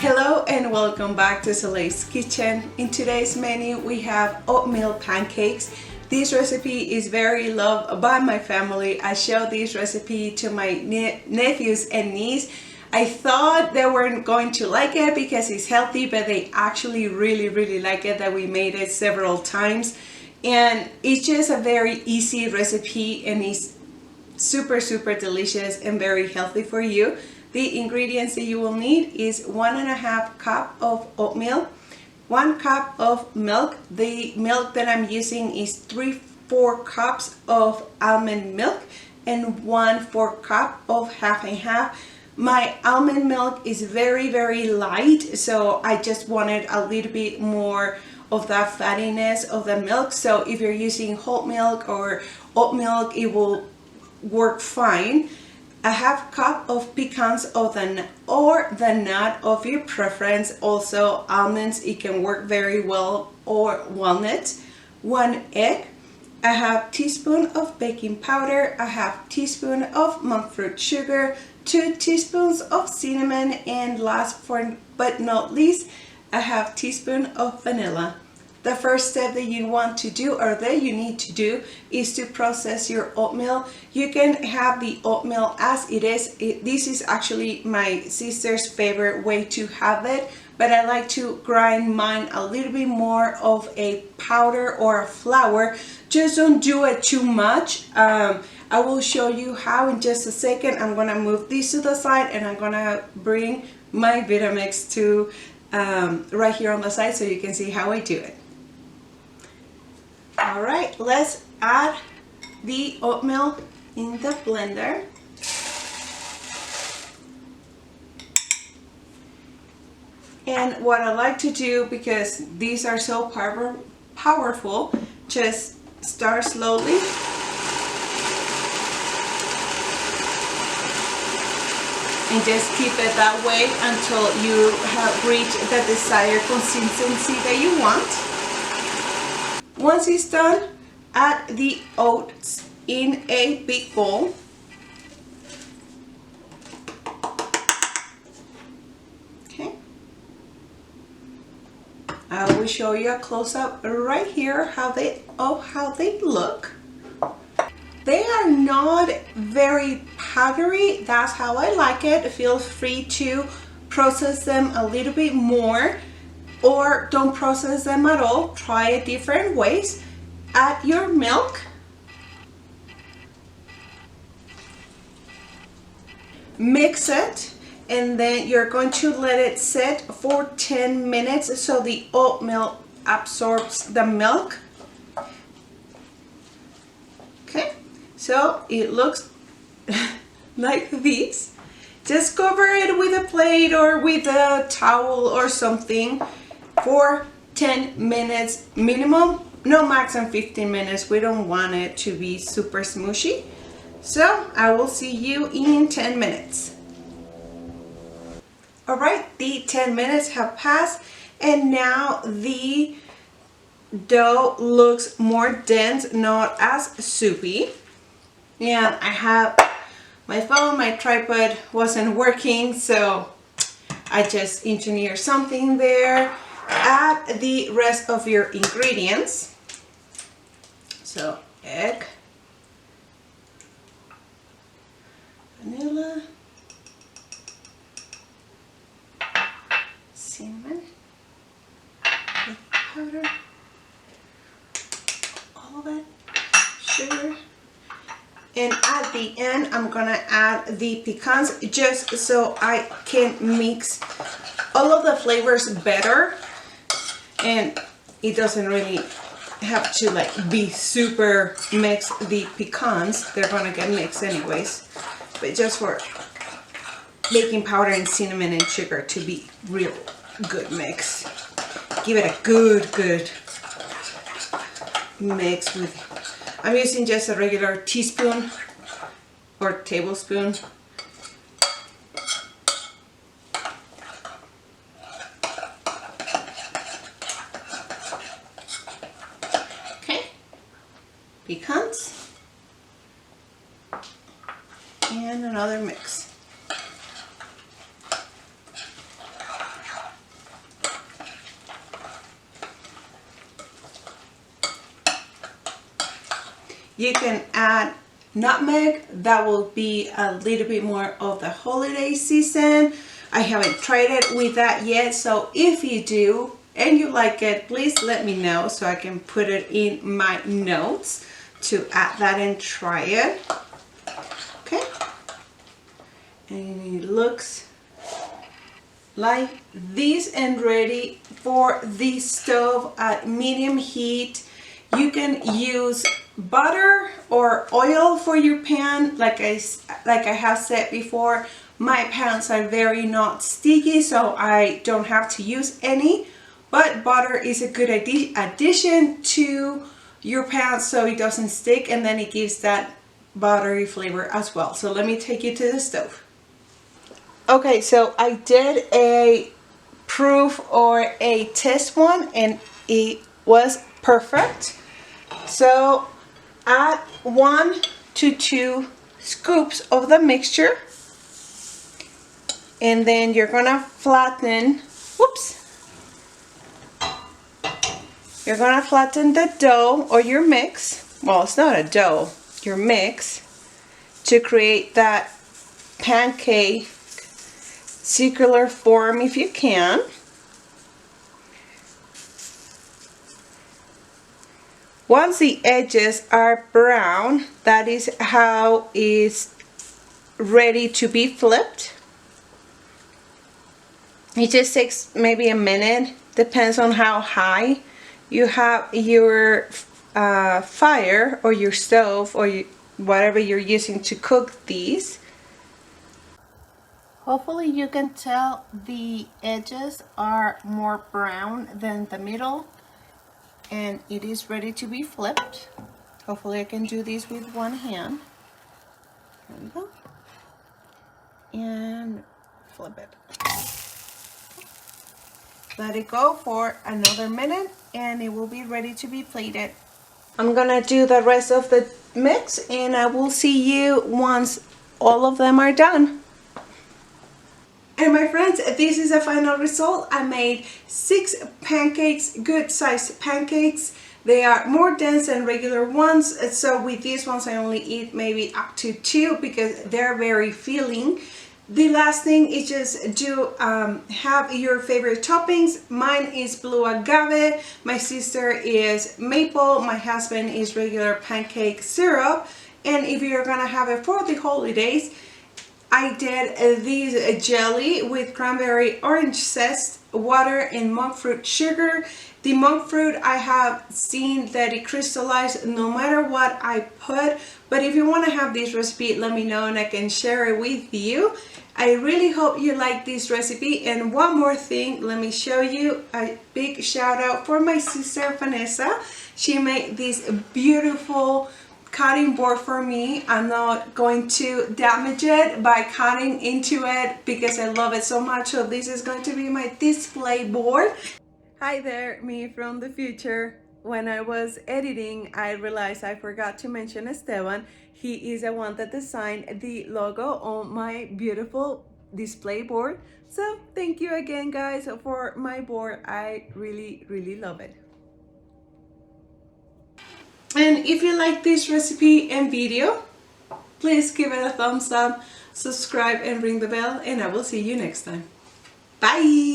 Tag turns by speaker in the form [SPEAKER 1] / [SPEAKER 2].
[SPEAKER 1] Hello and welcome back to Soleil's kitchen. In today's menu we have oatmeal pancakes. This recipe is very loved by my family. I showed this recipe to my nephews and niece. I thought they weren't going to like it because it's healthy, but they actually really like it, that we made it several times. And it's just a very easy recipe and it's super delicious and very healthy for you. The ingredients that you will need is 1.5 cup of oatmeal, 1 cup of milk. The milk that I'm using is 3/4 cups of almond milk and 1/4 cup of half and half. My almond milk is very light, so I just wanted a little bit more of that fattiness of the milk. So if you're using whole milk or oat milk, it will work fine. A half cup of pecans or the nut of your preference. Also almonds, it can work very well, or walnuts. 1 egg, a half teaspoon of baking powder, a half teaspoon of monkfruit sugar, 2 teaspoons of cinnamon, and last but not least, a half teaspoon of vanilla. The first step that you want to do, or that you need to do, is to process your oatmeal. You can have the oatmeal as it is. This is actually my sister's favorite way to have it, but I like to grind mine a little bit more of a powder or a flour. Just don't do it too much. I will show you how in just a second. I'm gonna move this to the side and I'm gonna bring my Vitamix to right here on the side so you can see how I do it. Alright, let's add the oatmeal in the blender. And what I like to do, because these are so powerful, just start slowly. And just keep it that way until you have reached the desired consistency that you want. Once it's done, add the oats in a big bowl. Okay. I will show you a close-up right here how they look. They are not very powdery. That's how I like it. Feel free to process them a little bit more, or don't process them at all. Try it different ways. Add your milk. Mix it, and then you're going to let it sit for 10 minutes so the oatmeal absorbs the milk. Okay, so it looks like this. Just cover it with a plate or with a towel or something for 10 minutes minimum, no max than 15 minutes. We don't want it to be super smushy. So I will see you in 10 minutes. All right, the 10 minutes have passed and now the dough looks more dense, not as soupy. And I have my phone, my tripod wasn't working, so I just engineered something there. Add the rest of your ingredients. So egg, vanilla, cinnamon, baking powder, all of it, sugar. And at the end, I'm gonna add the pecans just so I can mix all of the flavors better. And it doesn't really have to like be super mixed, the pecans. They're gonna get mixed anyways. But just for baking powder and cinnamon and sugar to be real good mix. Give it a good mix with, I'm using just a regular teaspoon or tablespoon. Okay, pecans and another mix. You can add nutmeg. That will be a little bit more of the holiday season. I haven't tried it with that yet, so if you do and you like it, please let me know so I can put it in my notes to add that and try it. Okay, and it looks like this and ready for the stove at medium heat. You can use butter or oil for your pan. Like I have said before, my pans are very not sticky, so I don't have to use any, but butter is a good addition to your pan so it doesn't stick, and then it gives that buttery flavor as well. So let me take you to the stove. Okay, so I did a proof or a test one and it was perfect. So add 1 to 2 scoops of the mixture, and then you're gonna flatten, you're gonna flatten the dough or your mix. Well, it's not a dough, your mix, to create that pancake circular form if you can. Once the edges are brown, that is how it's ready to be flipped. It just takes maybe a minute, depends on how high you have your fire or your stove or whatever you're using to cook these. Hopefully you can tell the edges are more brown than the middle, and it is ready to be flipped. Hopefully I can do this with one hand. There we go. And flip it. Let it go for another minute and it will be ready to be plated. I'm gonna do the rest of the mix and I will see you once all of them are done. And my friends, this is the final result. I made 6 pancakes, good sized pancakes. They are more dense than regular ones, so with these ones I only eat maybe up to 2 because they're very filling. The last thing is just do have your favorite toppings. Mine is blue agave, my sister is maple, my husband is regular pancake syrup, and if you're gonna have it for the holidays, I did this jelly with cranberry orange zest, water, and monkfruit sugar. The monkfruit, I have seen that it crystallizes no matter what I put, but if you want to have this recipe, let me know and I can share it with you. I really hope you like this recipe. And one more thing, let me show you. A big shout out for my sister Vanessa. She made this beautiful cutting board for me. I'm not going to damage it by cutting into it because I love it so much. So this is going to be my display board. Hi there, me from the future. When I was editing, I realized I forgot to mention Esteban. He is the one that designed the logo on my beautiful display board. So thank you again, guys, for my board. I really love it. And if you like this recipe and video, please give it a thumbs up, subscribe and ring the bell, and I will see you next time. Bye!